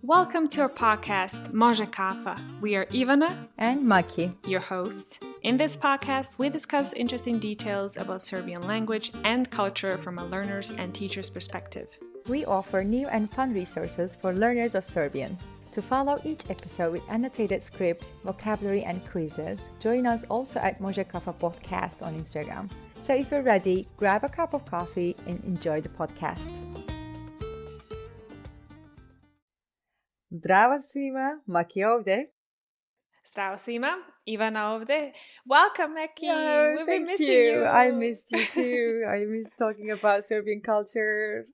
Welcome to our podcast, Može Kafa. We are Ivana and Maki, your host. In this podcast, we discuss interesting details about Serbian language and culture from a learner's and teacher's perspective. We offer new and fun resources for learners of Serbian. To follow each episode with annotated script, vocabulary, and quizzes, join us also at Može Kafa Podcast on Instagram. So if you're ready, grab a cup of coffee and enjoy the podcast. Zdravo svima, Maki ovde. Zdravo svima, Ivana ovde. Welcome, Maki. No, We've been missing you. you. I missed you too. I miss talking about Serbian culture.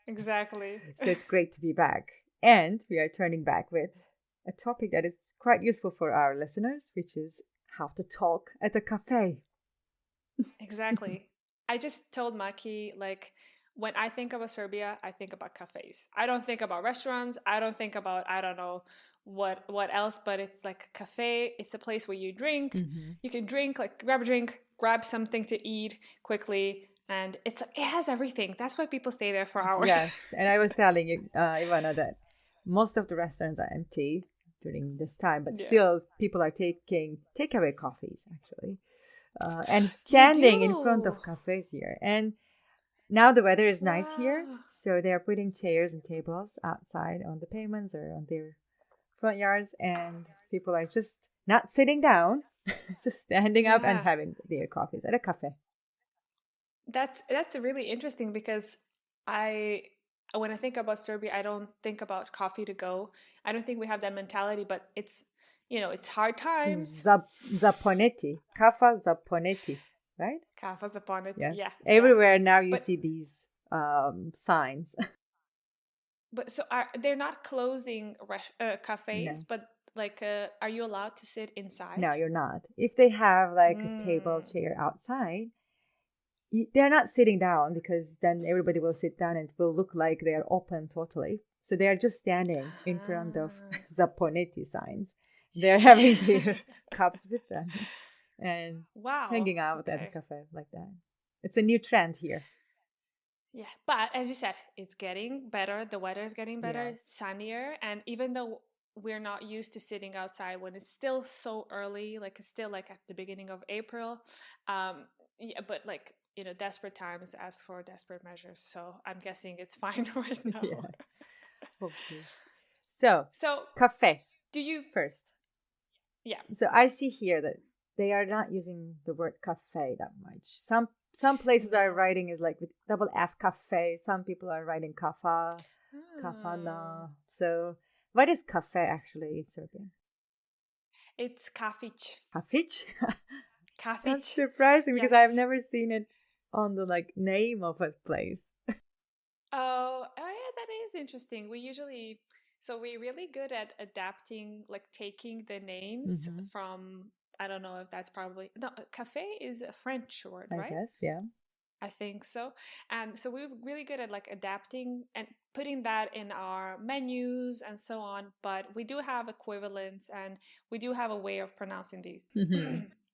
Exactly. So it's great to be back. And we are turning back with a topic that is quite useful for our listeners, which is how to talk at a cafe. Exactly. I just told Maki, when I think about Serbia, I think about cafes. I don't think about restaurants. I don't think about, I don't know what else, but it's like a cafe. It's a place where you drink. Mm-hmm. You can drink, grab a drink, grab something to eat quickly. And it has everything. That's why people stay there for hours. Yes. And I was telling you, Ivana, that most of the restaurants are empty during this time, but still people are taking takeaway coffees, actually, and standing in front of cafes here. And now the weather is nice here, so they are putting chairs and tables outside on the pavements or on their front yards, and people are just not sitting down, just standing up and having their coffees at a cafe. That's really interesting because when I think about Serbia, I don't think about coffee to go. I don't think we have that mentality, but it's hard times. Zaponeti, kafa zaponeti. Right? Kafa zaponeti. Yes. Yeah. Everywhere now you see these signs. But so they're not closing cafes, no. But are you allowed to sit inside? No, you're not. If they have a table chair outside, they're not sitting down because then everybody will sit down and it will look like they are open totally. So they are just standing in front of Zaponeti signs. They're having their cups with them. And hanging out at a cafe like that. It's a new trend here. Yeah, but as you said, it's getting better. The weather is getting better. It's sunnier. And even though we're not used to sitting outside when it's still so early, it's still at the beginning of April. But desperate times ask for desperate measures. So I'm guessing it's fine right now. Yeah. Hopefully. So cafe. Do you first? Yeah. So I see here that they are not using the word cafe that much. Some places are writing is with double F cafe. Some people are writing kafa, kafana. So what is cafe actually in Serbian? It's kafić. Kafić? Kafić. That's surprising because I've never seen it on the name of a place. Oh yeah, that is interesting. We're really good at adapting, taking the names from, I don't know if that's probably, no, cafe is a French word, right? I guess, yeah. I think so. And so we're really good at adapting and putting that in our menus and so on. But we do have equivalents and we do have a way of pronouncing these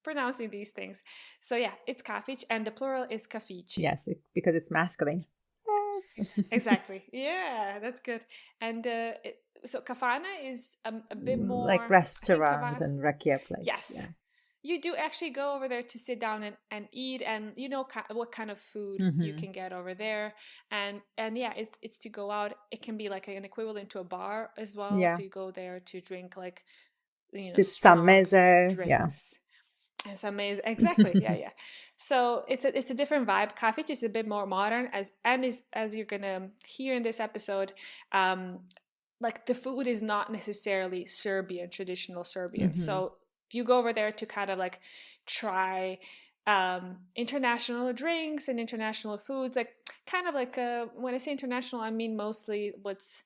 pronouncing these things. So yeah, it's kafić and the plural is kafići. Yes, because it's masculine. Yes. Exactly. Yeah, that's good. And so kafana is a bit more like restaurant and rakia place. Yes. Yeah. You do actually go over there to sit down and eat, and you know what kind of food you can get over there, and yeah, it's to go out. It can be an equivalent to a bar as well. Yeah. So you go there to drink some meze, drinks. Yeah. It's amazing, exactly. Yeah. So it's a different vibe. Kafić is a bit more modern, as you're gonna hear in this episode. The food is not necessarily Serbian, traditional Serbian. So if you go over there to kind of try international drinks and international foods, when I say international, I mean mostly what's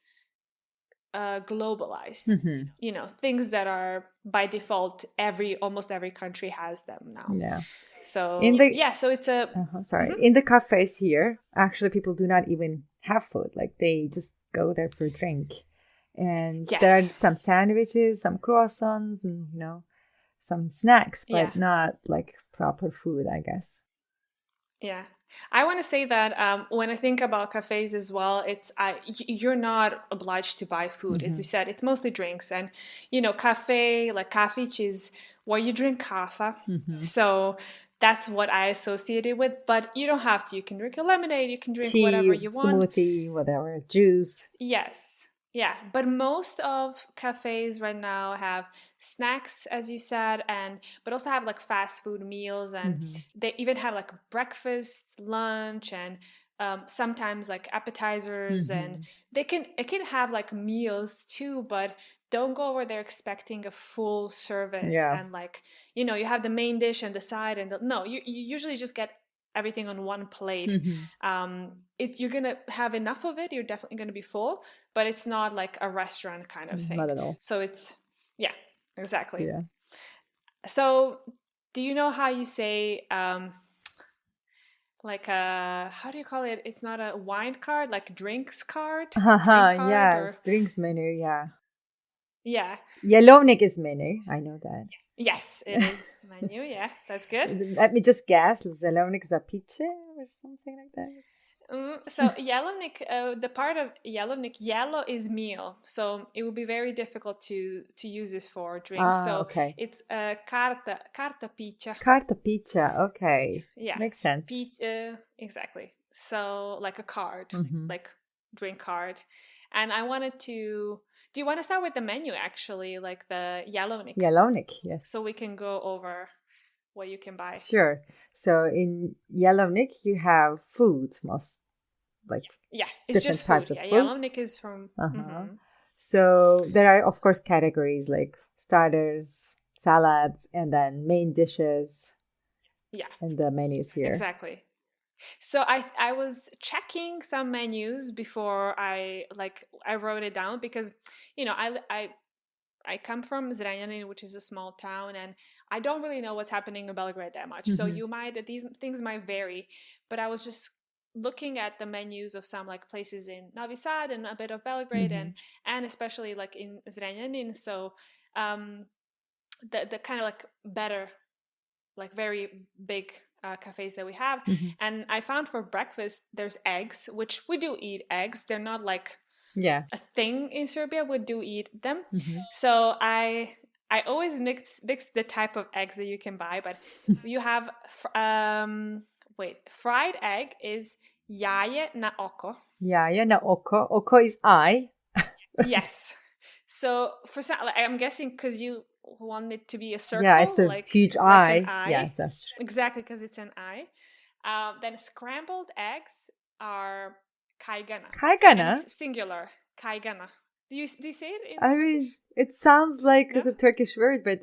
globalized. Things that are by default almost every country has them now. Yeah. So so it's a in the cafes here, actually people do not even have food. They just go there for a drink. And there are some sandwiches, some croissants, and some snacks, but not proper food, I guess. Yeah. I want to say that when I think about cafes as well, you're not obliged to buy food. As you said, it's mostly drinks, and cafe like kafić is where you drink kava. Mm-hmm. So that's what I associate it with. But you don't have to. You can drink a lemonade. You can drink whatever Tea, you want. smoothie, whatever, juice. Yes. Yeah, but most of cafes right now have snacks, as you said, but also have like fast food meals, and they even have like breakfast, lunch, and sometimes like appetizers, and it can have like meals too, but don't go over there expecting a full service Yeah. and like you have the main dish and the side, and no, you usually just get everything on one plate. You're gonna have enough of it, you're definitely gonna be full, but it's not like a restaurant kind of thing. Not at all. So it's exactly. Yeah. So do you know how you say like how do you call it? It's not a wine card, like drinks card. Drink card yes, drinks menu. Yeah. Yeah. Jelovnik is menu. I know that. Yes, it is menu. Yeah, that's good. Let me just guess. Jelovnik is a pizza or something like that. So jelovnik, the part of jelovnik, yellow is meal, so it would be very difficult to use this for drinks. So okay. it's carta pizza. Carta pizza. Okay. Yeah, makes sense. Exactly. So like a card, like drink card. And I wanted to. Do you want to start with the menu actually, like the jelovnik? Jelovnik, yes. So we can go over what you can buy. Sure. So in jelovnik you have foods, it's just types food. of food. Jelovnik is from. So there are of course categories like starters, salads, and then main dishes. Yeah. And the menus here. Exactly. So I was checking some menus before I wrote it down, because I come from Zrenjanin, which is a small town, and I don't really know what's happening in Belgrade that much. So these things might vary, but I was just looking at the menus of some like places in Novi Sad and a bit of Belgrade, and especially like in Zrenjanin. So the kind of like better, like very big cafes that we have. And I found for breakfast there's eggs, which we do eat eggs. They're not like a thing in Serbia. We do eat them. So I always mix the type of eggs that you can buy, but you have fried egg is jaje na oko. Jaje na oko. Oko is eye. Yes. So for some, I'm guessing because you want it to be a circle. Yeah, it's a huge eye. Like an eye. Yes, that's true. Exactly, because it's an eye. Then scrambled eggs are kaigana. Kaigana? It's singular. Kaigana. Do you say it? I mean, it sounds like the Turkish word, but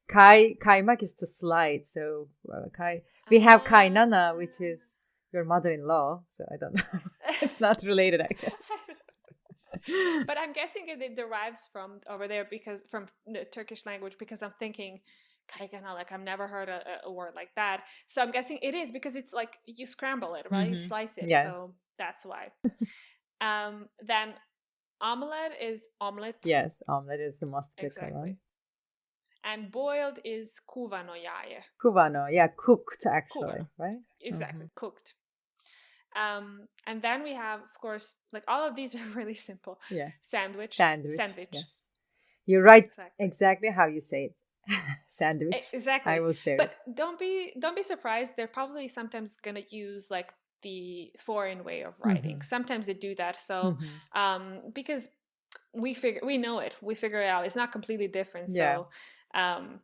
kaymak is to slide. So we have kaynana, which is your mother-in-law. So I don't know. It's not related, I guess. But I'm guessing it derives from over there, because from the Turkish language, because I'm thinking kaygana, like I've never heard a word like that. So I'm guessing it is because it's like you scramble it, right? You slice it. Yes. So that's why. Then omelette is omelette. Yes, omelette is the most typical one. And boiled is kuvano jaje. Kuvano, yeah, cooked actually, right? Exactly, cooked. And then we have, of course, like all of these are really simple. Yeah. Sandwich. Yes. You're right. Exactly how you say it. Sandwich. Exactly. I will share. But don't be surprised. They're probably sometimes gonna use like the foreign way of writing. Sometimes they do that. So, because we know it. We figure it out. It's not completely different. Yeah. So,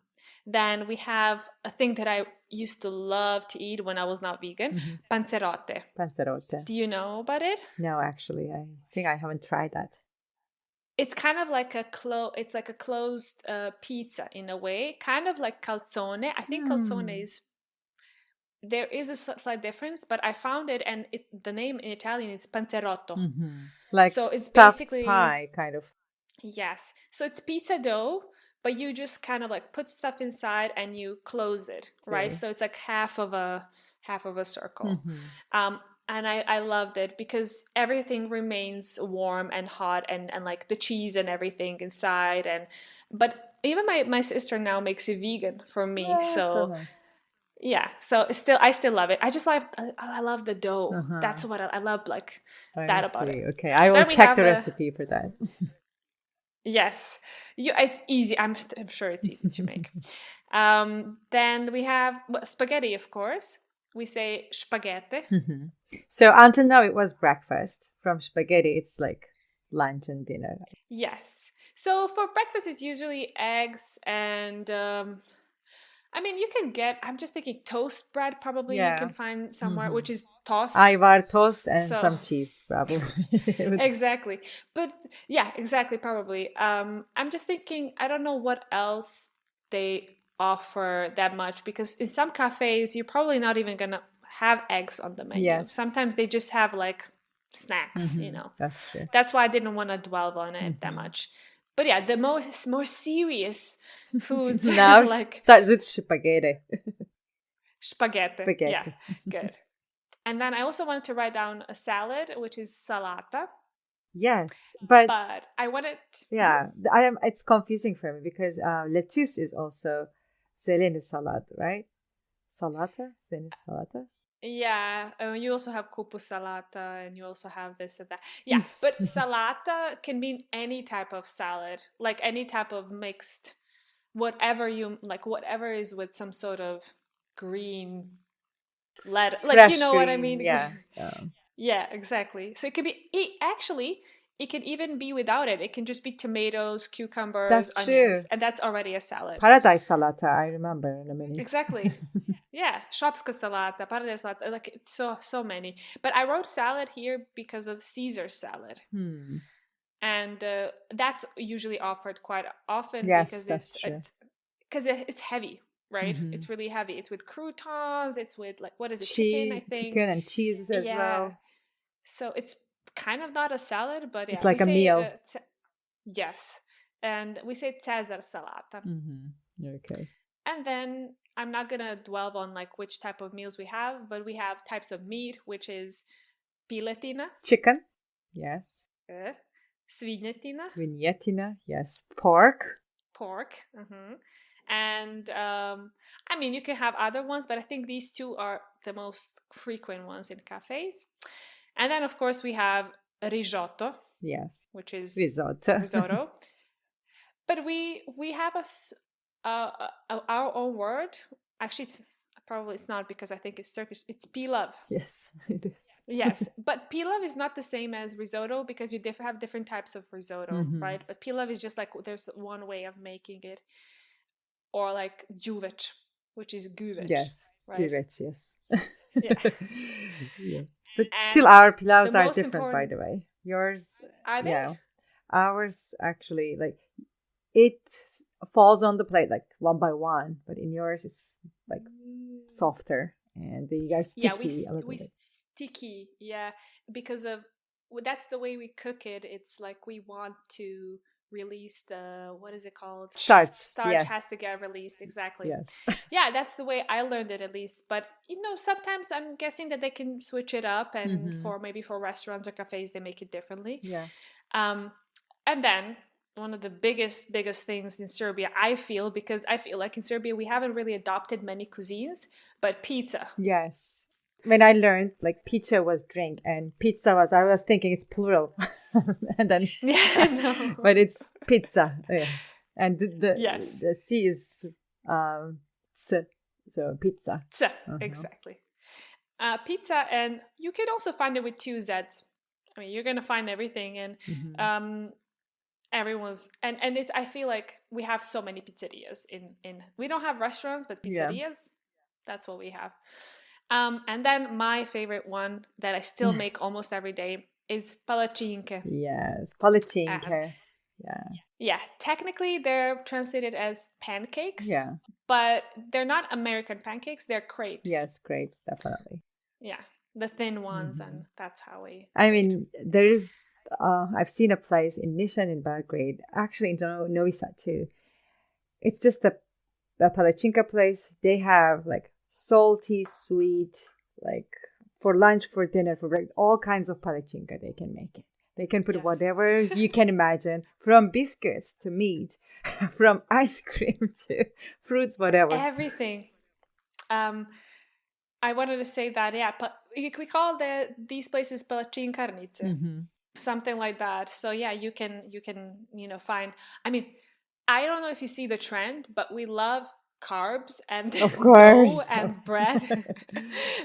then we have a thing that I used to love to eat when I was not vegan, panzerotte. Panzerotte. Do you know about it? No, actually, I think I haven't tried that. It's kind of like a closed pizza in a way, kind of like calzone. I think calzone is. There is a slight difference, but I found it, and the name in Italian is panzerotto. Like so it's stuffed basically pie, kind of. Yes. So it's pizza dough, but you just kind of like put stuff inside and you close it, right? So it's like half of a circle. And I loved it because everything remains warm and hot, and like the cheese and everything inside. But even my sister now makes it vegan for me. So nice. Yeah, so I still love it. I love the dough. Uh-huh. That's what I love, like I that about it. see. Okay, I will Then we check have the recipe for that. yes, it's easy. I'm sure it's easy to make. Then we have spaghetti, of course. We say spaghetti. Mhm. So until now, it was breakfast. From spaghetti, it's like lunch and dinner. Yes. So for breakfast, it's usually eggs and I mean, you can get. I'm just thinking toast bread. Probably you Yeah. can find somewhere, Hmm. which is toast. Ivar toast and So some cheese, probably. exactly. But yeah, exactly, probably. I'm just thinking, I don't know what else they offer that much because in some cafes, you're probably not even gonna have eggs on the menu. Yes. Sometimes they just have like snacks, you Hmm. know. That's true. That's why I didn't want to dwell on it that Hmm. much. But yeah, the more serious foods Now like starts with spaghetti. spaghetti. Yeah, Spaghetti. good. And then I also wanted to write down a salad, which is salata. Yes, but But I wanted. Mhm. yeah, I am. It's confusing for me because lettuce is also selene salad, right? Salata, selene salata. Yeah, you also have kupu salata, and you also have this and that. Yeah, but salata can mean any type of salad, like any type of mixed, whatever you like, whatever is with some sort of green lettuce, like you Fresh know what I green, mean? yeah. Yeah, exactly. So it could be actually it can even be without it. It can just be tomatoes, cucumbers, That's true. onions, and that's already a salad. Paradise salata, I remember in a minute. Exactly. Yeah, shopska salata, paradise salata, like so many. But I wrote salad here because of Caesar salad, Hmm. and that's usually offered quite often Yes, because that's true. it's heavy, right? Hmm. It's really heavy. It's with croutons. It's with like what is it, chicken? I Cheese, think. chicken and cheese as Yeah. well. So it's kind of not a salad, but It's yeah, we like a say meal. yes, and we say Caesar salata. Hmm. Okay. And then I'm not gonna dwell on like which type of meals we have, but we have types of meat, which is piletina, Chicken, yes. uh, svinetina, Svinietina, yes. Pork, pork, and I mean you can have other ones, but I think these two are the most frequent ones in cafes. And then of course we have risotto, yes. which is Risotto. risotto, but we have our own word. Actually, it's not because I think it's Turkish. It's pilav. Yes, it is. Yes, but pilav is not the same as risotto because you have different types of risotto, Hmm. right? But pilav is just like there's one way of making it, or like güveç, which is güveç, Yes, right? güveç, yes. Yeah, Yeah. But still, and our the pilavs are most different, by important the way. Yours, are they? yeah. Ours actually, like, it falls on the plate like one by one, but in yours, it's like softer and they are Yeah, sticky a little we bit. sticky, yeah, because of that's the way we cook it. It's like we want to release the what is it called? Starch, Starch has yes. to get released, exactly. Yes. Yeah, that's the way I learned it at least. But sometimes I'm guessing that they can switch it up, and Hmm. for maybe for restaurants or cafes they make it differently. Yeah. Um, and then one of the biggest things in Serbia, I feel, because I feel like in Serbia we haven't really adopted many cuisines, but pizza. Yes. When I learned like pizza was drink and pizza was, I was thinking it's plural. And then, Yeah, no. but it's pizza. Yes. And Yes. the C is ts, so pizza. Pizza, Uh-huh. exactly. Pizza, and you can also find it with two Z's. I mean, you're gonna find everything, and Hmm. um, everyone's and it's. I feel like we have so many pizzerias in. We don't have restaurants, but Yeah. pizzerias. That's what we have. And then my favorite one that I still make almost every day is palacinke. Yes. And Palacinke. Yeah. yeah, technically they're translated as pancakes, Yeah. but they're not American pancakes. They're crepes. Yes, grapes, definitely. Yeah, the thin ones, Hmm. and that's how we I say it. mean, there is, I've seen a place in Nishan in Belgrade, actually in Novi Sad too. It's just a palachinka place. They have like salty, sweet, like for lunch, for dinner, for breakfast, all kinds of palachinka they can make it. They can put Yes, whatever you can imagine, from biscuits to meat, from ice cream to fruits, whatever. everything. I wanted to say that, yeah, but we call these places palacinkarnice, something like that. So yeah, you can find. I mean, I don't know if you see the trend, but we love carbs and Of dough course. and bread,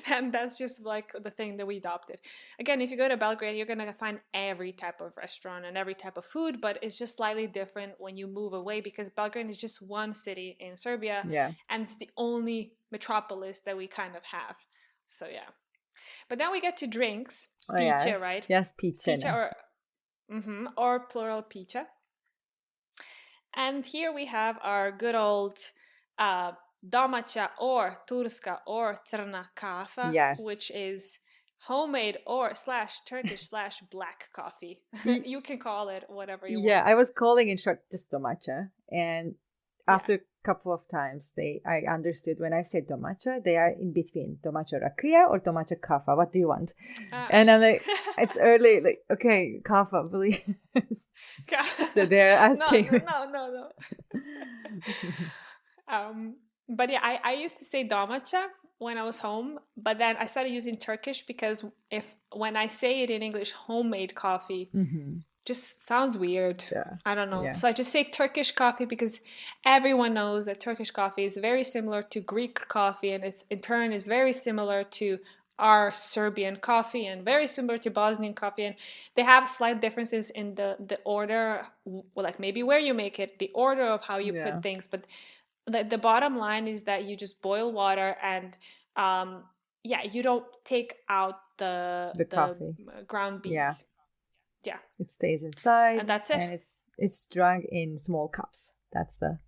and that's just like the thing that we adopted. Again, if you go to Belgrade, you're gonna find every type of restaurant and every type of food, but it's just slightly different when you move away because Belgrade is just one city in Serbia, Yeah. and it's the only metropolis that we kind of have. So yeah, but then we get to drinks. Oh, Piće, yes. right? Yes, piće. Piće or plural pića. And here we have our good old domaća or turska or crna kafa, Yes. which is homemade or / Turkish / black coffee. You can call it whatever you want. Yeah, I was calling in short just domaća, and after a couple of times, I understood when I said domaća, they are in between domaća rakıya or domaća kafa. What do you want? And I'm like, it's early. Like, okay, kafa, please. So they're asking. No. But yeah, I used to say domaća when I was home, but then I started using Turkish because when I say it in English, homemade coffee just sounds weird. Yeah. I don't know. Yeah. So I just say Turkish coffee because everyone knows that Turkish coffee is very similar to Greek coffee, and it's in turn is very similar to our Serbian coffee and very similar to Bosnian coffee, and they have slight differences in the order, like maybe where you make it, the order of how you put things, but the bottom line is that you just boil water and you don't take out the coffee. ground beans. Yeah, it stays inside, and that's it. And it's drunk in small cups. That's the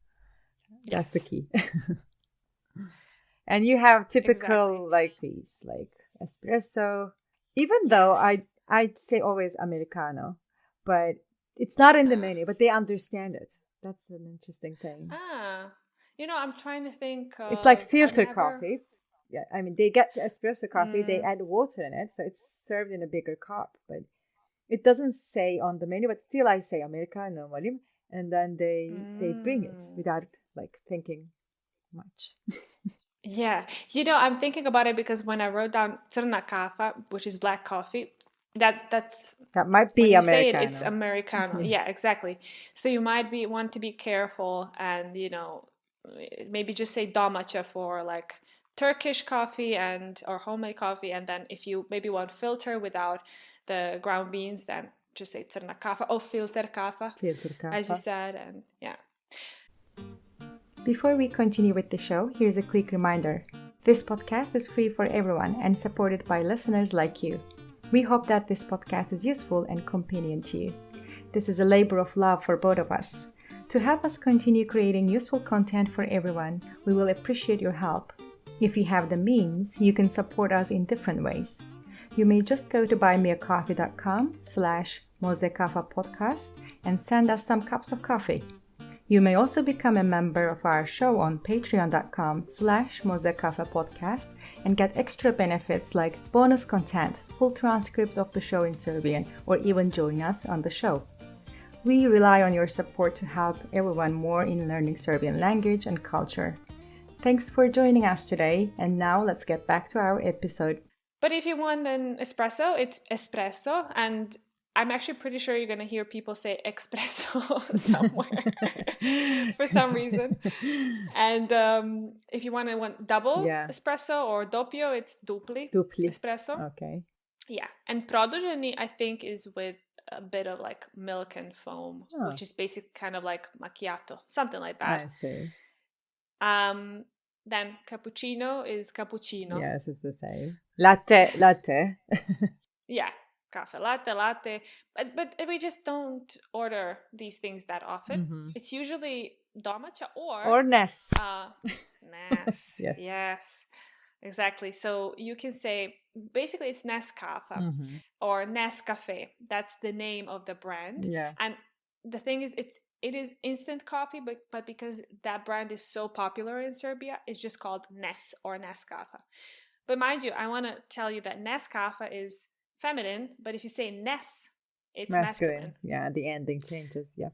key. And you have typical like these, like espresso. Even though I'd say always Americano, but it's not in the menu. But they understand it. That's an interesting thing. I'm trying to think. It's like filter coffee. Yeah, I mean they get the espresso coffee. They add water in it, so it's served in a bigger cup. But it doesn't say on the menu. But still, I say Americano, and then they bring it without like thinking much. Yeah, I'm thinking about it because when I wrote down crna kafa, which is black coffee, that might be Americano. Say it's Americano. Yes. Yeah, exactly. So you might want to be careful and maybe just say domaća for like Turkish coffee or homemade coffee, and then if you maybe want filter without the ground beans, then just say crna kafa or filter kafa, as you said, and yeah. Before we continue with the show, here's a quick reminder. This podcast is free for everyone and supported by listeners like you. We hope that this podcast is useful and convenient to you. This is a labor of love for both of us. To help us continue creating useful content for everyone, we will appreciate your help. If you have the means, you can support us in different ways. You may just go to buymeacoffee.com/mozdekafa podcast and send us some cups of coffee. You may also become a member of our show on patreon.com/mozdekafa podcast and get extra benefits like bonus content, full transcripts of the show in Serbian, or even join us on the show. We rely on your support to help everyone more in learning Serbian language and culture. Thanks for joining us today, and now let's get back to our episode. But if you want an espresso, it's espresso, and I'm actually pretty sure you're going to hear people say espresso somewhere for some reason. And if you want double espresso or doppio, it's dupli espresso. Okay. Yeah. And produženi, I think, is with a bit of like milk and foam, which is basically kind of like macchiato, something like that. I see. Then cappuccino is cappuccino. Yes, it's the same. Latte. Yeah. Cafe latte, but we just don't order these things that often. It's usually domaća or Nes. Nes. Yes, exactly. So you can say basically it's Nescafe or Nescafe. That's the name of the brand. Yeah. And the thing is, it is instant coffee, but because that brand is so popular in Serbia, it's just called Nes or Nescafe. But mind you, I want to tell you that Nescafe is feminine, but if you say Nes, it's masculine. Yeah, the ending changes. Yeah,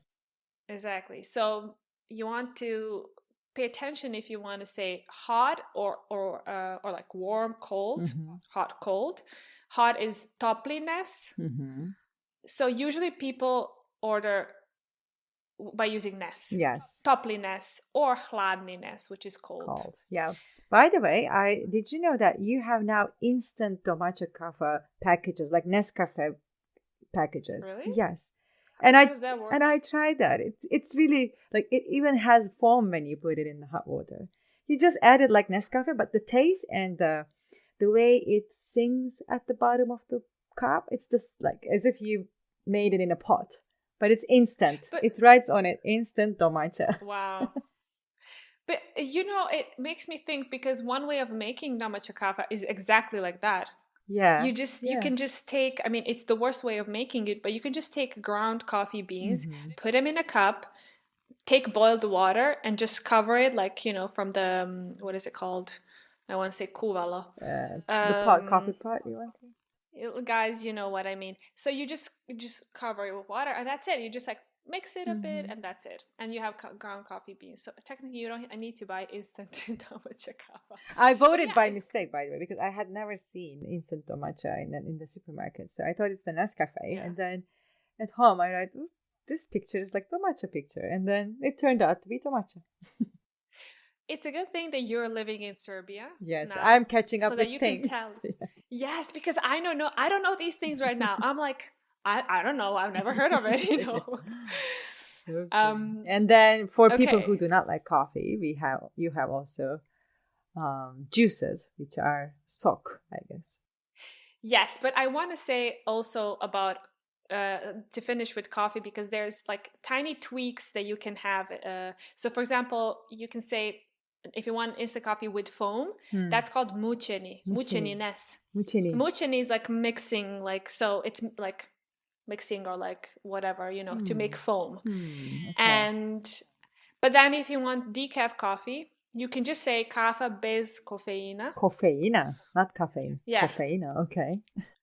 exactly. So you want to pay attention if you want to say hot or like warm, cold, hot, cold. Hot is topliness. So usually people order by using ness. Yes. Topliness or hladniness, which is cold. Yeah. By the way, did you know that you have now instant domaća kafe packages, like Nescafe packages? Really? Yes. And how does that work? And I tried that. It's really like, it even has foam when you put it in the hot water. You just add it like Nescafe, but the taste and the way it sings at the bottom of the cup, it's just like as if you made it in a pot. But it's instant. It writes on it, instant domaća. Wow. But, it makes me think, because one way of making domaća kafe is exactly like that. Yeah. You can just take, I mean, it's the worst way of making it, but you can just take ground coffee beans, put them in a cup, take boiled water, and just cover it like, from the, what is it called? I want to say kuvalo. The coffee pot, you want to say? Guys, you know what I mean. So you just cover it with water, and that's it. You just like mix it a bit, and that's it. And you have ground coffee beans. So technically, I need to buy instant domaća kafe. I bought it by mistake, by the way, because I had never seen instant domaća in the supermarket. So I thought it's the Nescafe, and then at home I write, this picture is like domaća picture, and then it turned out to be domaća. It's a good thing that you're living in Serbia. Yes, now, I'm catching up so with that you things. Can tell. Yes, because I don't know these things right now. I'm like, I don't know. I've never heard of it. Okay. And then for people who do not like coffee, you have also juices, which are sok, I guess. Yes, but I want to say also about to finish with coffee, because there's like tiny tweaks that you can have. So, for example, you can say, if you want instant coffee with foam, that's called mučeni. Mučenines. Mučeni is like mixing, like, so it's like mixing or like whatever, to make foam. Okay. But then if you want decaf coffee, you can just say kafe bez kofeina. Kofeina, not caffeine. Yeah. Kofeina, okay.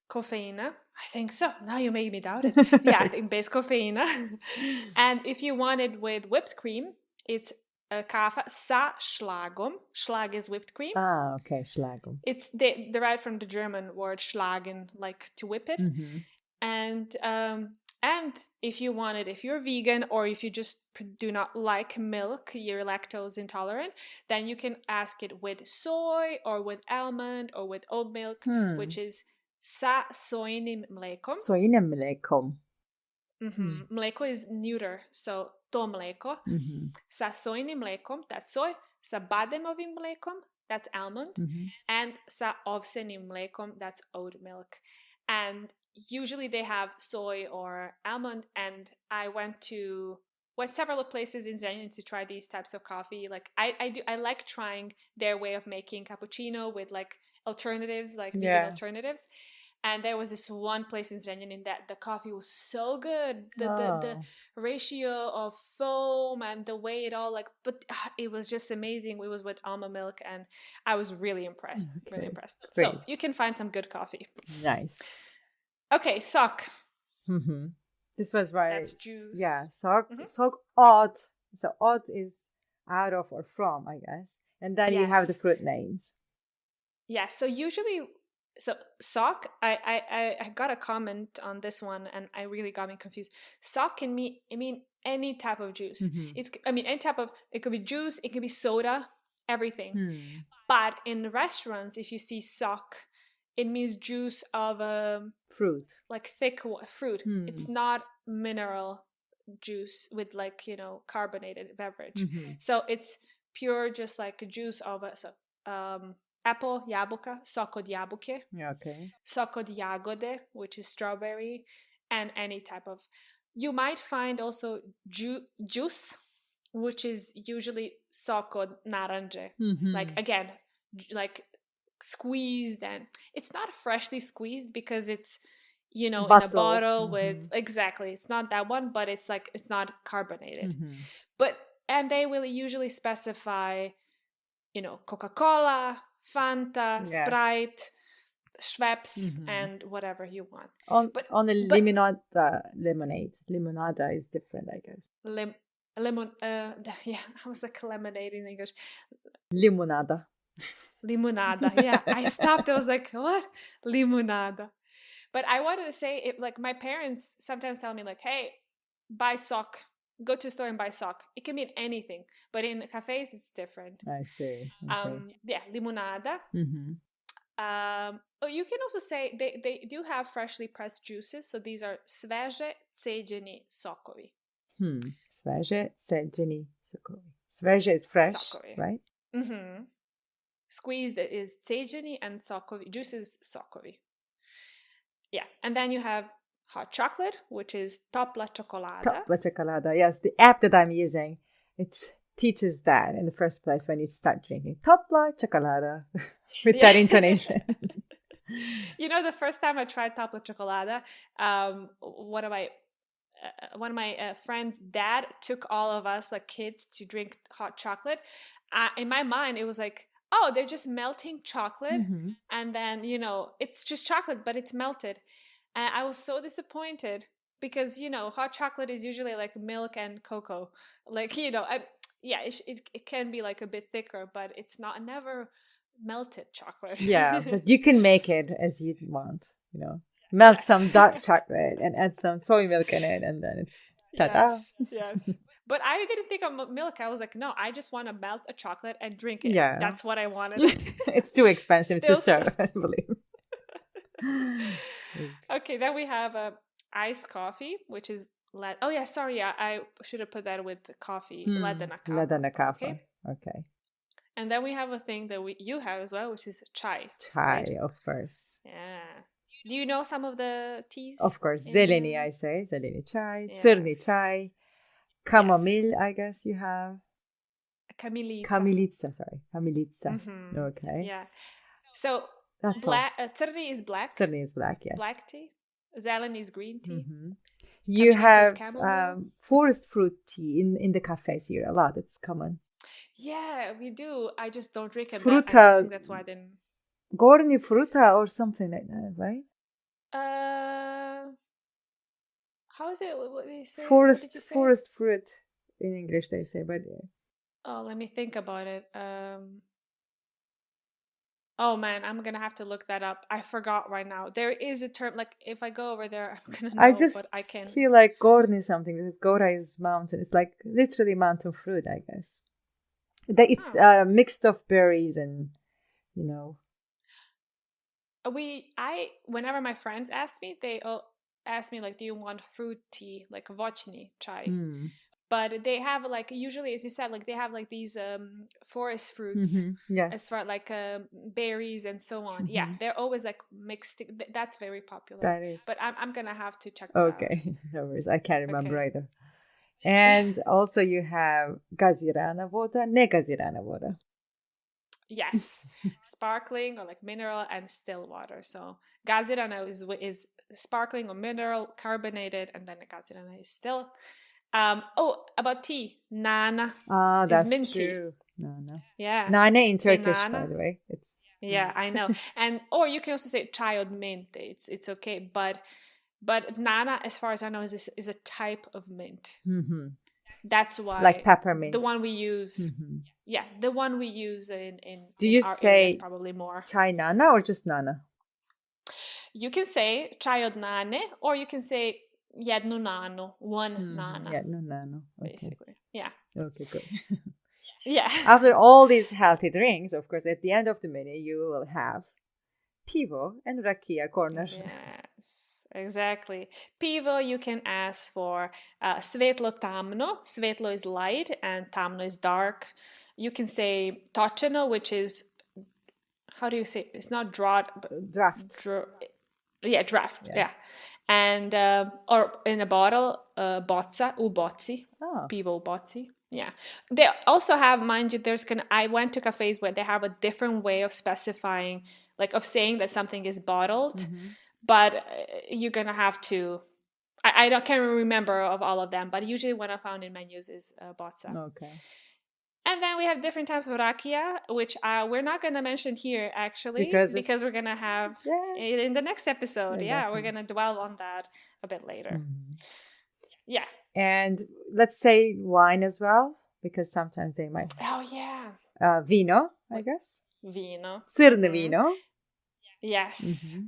Kofeina. I think so. Now you made me doubt it. Yeah, I think bez kofeina. And if you want it with whipped cream, it's kafe sa schlagom. Schlag is whipped cream. Ah, okay, schlagom. It's derived from the German word schlagen, like to whip it. And if you want it, if you're vegan or if you just do not like milk, you're lactose intolerant, then you can ask it with soy or with almond or with oat milk, which is sa sojnim mlekom. Sojnim mlekom. Mleko is neuter, so to mleko. Sa sojnim mlekom, that's soy. Sa bademovim mlekom, that's almond. And sa ovsenim mlekom, that's oat milk. And usually they have soy or almond. And I went several places in Zrenjanin to try these types of coffee. Like I like trying their way of making cappuccino with like alternatives, like vegan alternatives. And there was this one place in Zrenjanin that the coffee was so good. The ratio of foam and the way it all but it was just amazing. It was with almond milk, and I was really impressed. Okay. Really impressed. Great. So you can find some good coffee. Nice. Okay, sok. This was right. That's juice. Yeah, sok. Sok odd. So odd is out of or from, I guess. And then you have the fruit names. Yeah. So usually. So sok, I got a comment on this one, and I really got me confused. Sok can mean any type of juice. Any type of, it could be juice, it could be soda, everything. But in restaurants, if you see sok, it means juice of fruit, like thick fruit. It's not mineral juice with carbonated beverage. So it's pure, just like a juice of apple, jabuka, sok od jabuke. Okay. Sok od jagode, which is strawberry, and any type of. You might find also juice, which is usually sok od naranje. Like again, like squeezed, and it's not freshly squeezed because it's in a bottle with exactly. It's not that one, but it's not carbonated. And they will usually specify, Coca-Cola, Fanta, Sprite, Schweppes, and whatever you want. On the limonada. Limonada is different, I guess. lemon. Yeah, I was like lemonade in English. Limonada. Limonada. Yeah, I stopped. I was like, what? Limonada. But I wanted to say it. Like my parents sometimes tell me, like, hey, buy sock. Go to the store and buy sock. It can mean anything, but in cafes it's different. I see. Okay. Yeah, limonada. Oh, you can also say they do have freshly pressed juices. So these are sveže ceđeni sokovi. Sveže ceđeni sokovi. Sveže is fresh, sokovi. right? Squeezed is ceđeni and sokovi. Juice is sokovi. Yeah, and then you have hot chocolate, which is topla čokolada. Topla čokolada, yes. The app that I'm using, it teaches that in the first place when you start drinking. Topla čokolada with that intonation. You know, the first time I tried topla čokolada, one of my friends' dad took all of us, like kids, to drink hot chocolate. In my mind, it was like, oh, they're just melting chocolate. And then, you know, it's just chocolate, but it's melted. And I was so disappointed because, you know, hot chocolate is usually like milk and cocoa. Like, you know, it can be like a bit thicker, but it's never melted chocolate. Yeah, but you can make it as you want, you know. Melt some dark chocolate and add some soy milk in it, and then ta-da. Yes. But I didn't think of milk. I was like, no, I just want to melt a chocolate and drink it. Yeah. That's what I wanted. It's too expensive to serve, I believe. Okay, then we have iced coffee, which is oh yeah, sorry, I should have put that with the coffee. Ledena kava. Ledena kava. Okay. And then we have a thing that you have as well, which is chai. Chai, right? Of course. Yeah. Do you know some of the teas? Of course. Zeleni, I say. Zeleni chai. Yes. Srni chai. Chamomile, yes. I guess you have. Kamilica, sorry. Kamilica. Okay. Yeah. So Srni is black. Srni is black, yes. Black tea. Zelen is green tea. You have forest fruit tea in the cafes here a lot. It's common. Yeah, we do. I just don't drink it. Fruta. I think that's why I didn't. Gorni fruta or something like that, right? How is it? What do you say? Forest fruit in English they say, but yeah. Oh, let me think about it. Oh man, I'm gonna have to look that up. I forgot right now. There is a term, like if I go over there, I'm gonna know, but I can't. Feel like Gorni is something because Gora is mountain. It's like literally mountain fruit, I guess. It's mixed of berries and, you know. Whenever my friends ask me, they ask me like, do you want fruit tea, like vochni chai? But they have like, usually, as you said, like they have like these forest fruits, yes, as far like berries and so on. Yeah, they're always like mixed. That's very popular. That is. But I'm gonna have to check that out. Okay, no worries. I can't remember either. And also you have gazirana voda, negazirana voda. Yes, sparkling or like mineral and still water. So gazirana is sparkling or mineral, carbonated, and then gazirana is still. About tea, nana. That's mint true. Tea. Nana. Yeah. Nana in Turkish, by the way. It's I know. And or you can also say chai od mint. It's okay, but nana, as far as I know, is a type of mint. That's why, like peppermint. The one we use. Yeah, the one we use in Do you our say areas probably more. Chai nana or just nana? You can say chai od nane, or you can say jednu nanu, one nana. Jednu nanu. Okay. Basically. Yeah. Okay, good. Yeah. After all these healthy drinks, of course, at the end of the menu, you will have pivo and rakia corner. Yes, exactly. Pivo, you can ask for svetlo tamno. Svetlo is light and tamno is dark. You can say točeno, which is, how do you say? It's not draught, but draft. Draft. Yes. Yeah. And or in a bottle, bozza, u bozzi, pivo bozzi. Yeah. They also have, mind you, I went to cafes where they have a different way of specifying, like of saying that something is bottled, but you're gonna have to. I can't remember of all of them, but usually what I found in menus is bozza. Okay. And then we have different types of rakia, which we're not going to mention here, actually, because we're going to have it in the next episode. Yeah, we're going to dwell on that a bit later. Yeah. And let's say wine as well, because sometimes they might. Oh, yeah. Vino, I guess. Vino. Srne vino. Yes. Mm-hmm.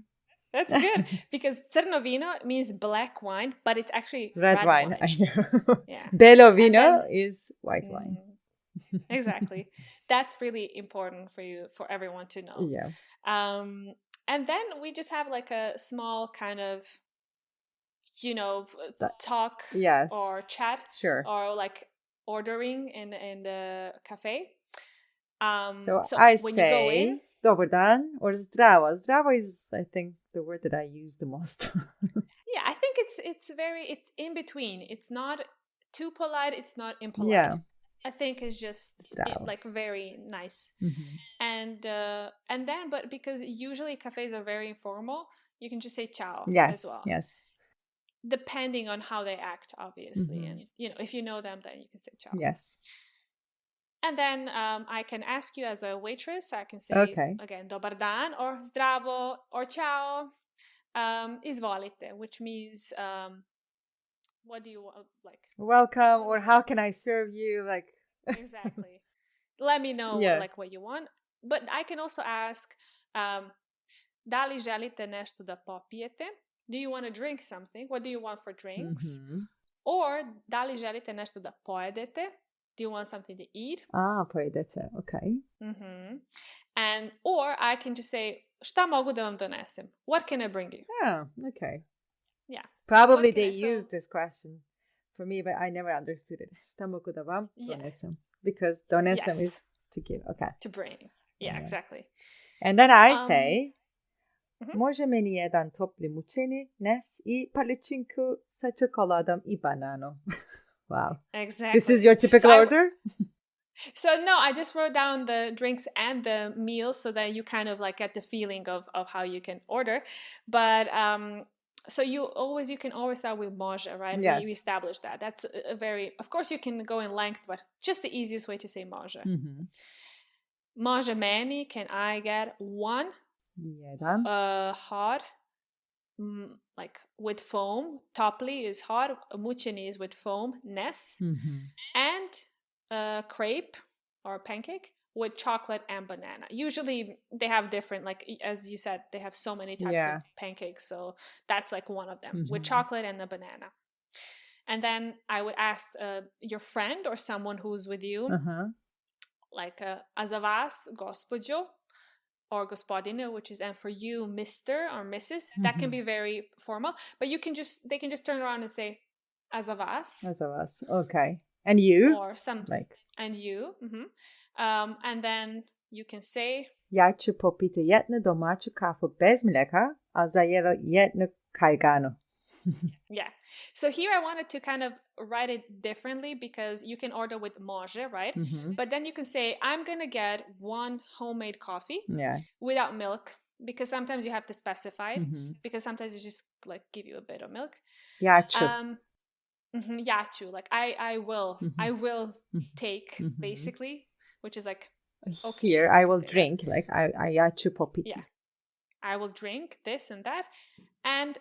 That's good. Because crno vino means black wine, but it's actually Red wine. I know. Yeah. Bello vino is white wine. Exactly. That's really important for everyone to know. Yeah. And then we just have like a small kind of, talk or chat, or like ordering in the cafe. So I when you go in, dobar dan or zdravo. Zdravo is, I think, the word that I use the most. Yeah, I think it's in between. It's not too polite. It's not impolite. Yeah. I think it's just like very nice. And then, but because usually cafes are very informal, you can just say ciao as well. Yes. Depending on how they act, obviously. And if you know them, then you can say ciao. Yes. And then I can ask you as a waitress, I can say again dobar dan or zdravo or ciao, izvolite, which means what do you want, like welcome, or how can I serve you, like exactly. Let me know like what you want. But I can also ask da li želite nešto da popijete? Do you want to drink something? What do you want for drinks? Or da li želite nešto da pojedete? Do you want something to eat? Pojedete, okay. And or I can just say šta mogu da vam donesem? What can I bring you? Oh, okay. Yeah. Probably they used this question for me, but I never understood it. Šta mogu da vam donesem? Because donesem is to give. Okay. To bring. Yeah, exactly. And then I say, može meni jedan topli mučeni, nes I palačinku sa čokoladom I banano. Wow. Exactly. This is your typical order? So no, I just wrote down the drinks and the meals so that you kind of like get the feeling of how you can order. But so you can always start with može, right? Yes. We established that. That's a very, of course you can go in length, but just the easiest way to say može. Može meni, can I get one? Jedan. Hot, like with foam. Topli is hot. Mučeni is with foam. Nes. And crepe or pancake with chocolate and banana. Usually they have different, like as you said, they have so many types of pancakes. So that's like one of them with chocolate and a banana. And then I would ask your friend or someone who's with you, like a za vas, gospođo, or gospodine, which is, and for you, Mr. or Mrs. That can be very formal, but they can just turn around and say, a za vas. A za vas, okay. And you? Or and you. And then you can say, ja ću popiti jednu domaću kafu bez mlijeka, a za jelo jednu kajganu. Yeah. So here I wanted to kind of write it differently because you can order with može, right? But then you can say, I'm going to get one homemade coffee without milk, because sometimes you have to specify it, because sometimes you just like give you a bit of milk. Ja ću. Ja ću, like I will take, basically, which is like, okay, here I will drink, that. Like ja ću popiti. Yeah. I will drink this and that. And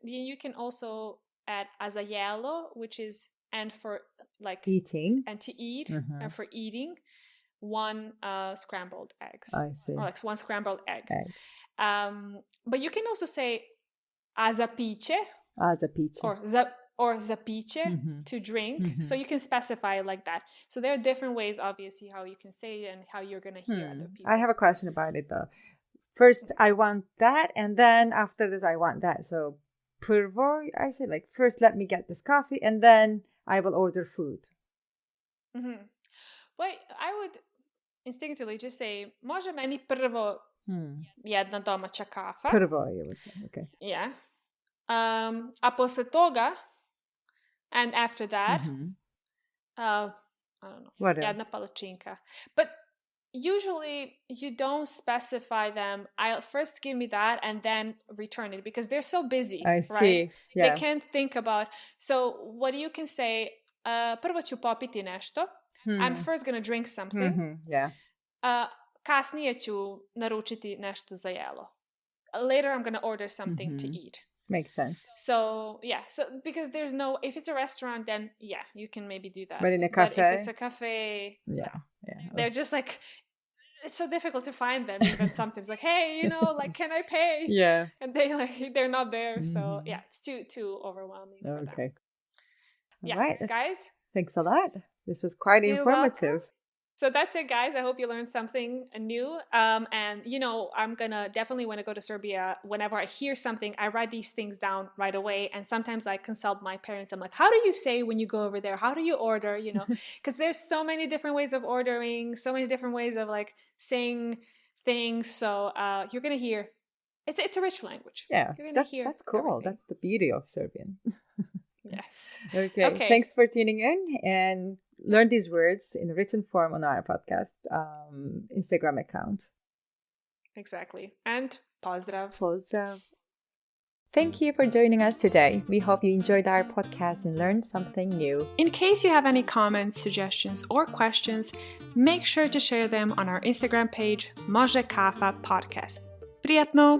you can also add a za jelo, which is, and for like eating, and to eat, and for eating, one scrambled eggs. I see. Or like one scrambled egg. But you can also say a za piće. A za piće. Or za piće, to drink. So you can specify it like that. So there are different ways, obviously, how you can say it and how you're going to hear other people. I have a question about it, though. First, I want that, and then after this, I want that. So, prvo, I say, like, first, let me get this coffee, and then I will order food. Well, I would instinctively just say, može meni prvo jedna domaća kafa. Prvo, you would say, okay. Yeah. A posle toga, and after that, I don't know, jedna palačinka. But usually you don't specify them. I'll first give me that and then return it, because they're so busy. I see. Right? Yeah. They can't think about. So what you can say, prvo ću popiti nešto. I'm first going to drink something. Yeah. Kasnije ću naručiti nešto za jelo. Later I'm going to order something to eat. Makes sense. So because there's no, if it's a restaurant, then you can maybe do that. But in a cafe, but if it's a cafe, they're just like, it's so difficult to find them even sometimes, like, hey, like, can I pay? Yeah. And they're not there. So it's too overwhelming for them. All right, guys, thanks a lot. This was quite informative. Welcome. So that's it, guys. I hope you learned something new. And, I'm going to definitely, when I go to Serbia, whenever I hear something, I write these things down right away. And sometimes I consult my parents. I'm like, how do you say when you go over there? How do you order? Because there's so many different ways of ordering, so many different ways of like saying things. So you're going to hear, it's a rich language. Yeah, that's cool. Everything. That's the beauty of Serbian. Yes. Okay. Thanks for tuning in, and learn these words in written form on our podcast Instagram account. Exactly. And pozdrav. Pozdrav. Thank you for joining us today. We hope you enjoyed our podcast and learned something new. In case you have any comments, suggestions, or questions, make sure to share them on our Instagram page Može Kafa Podcast. Prijetno!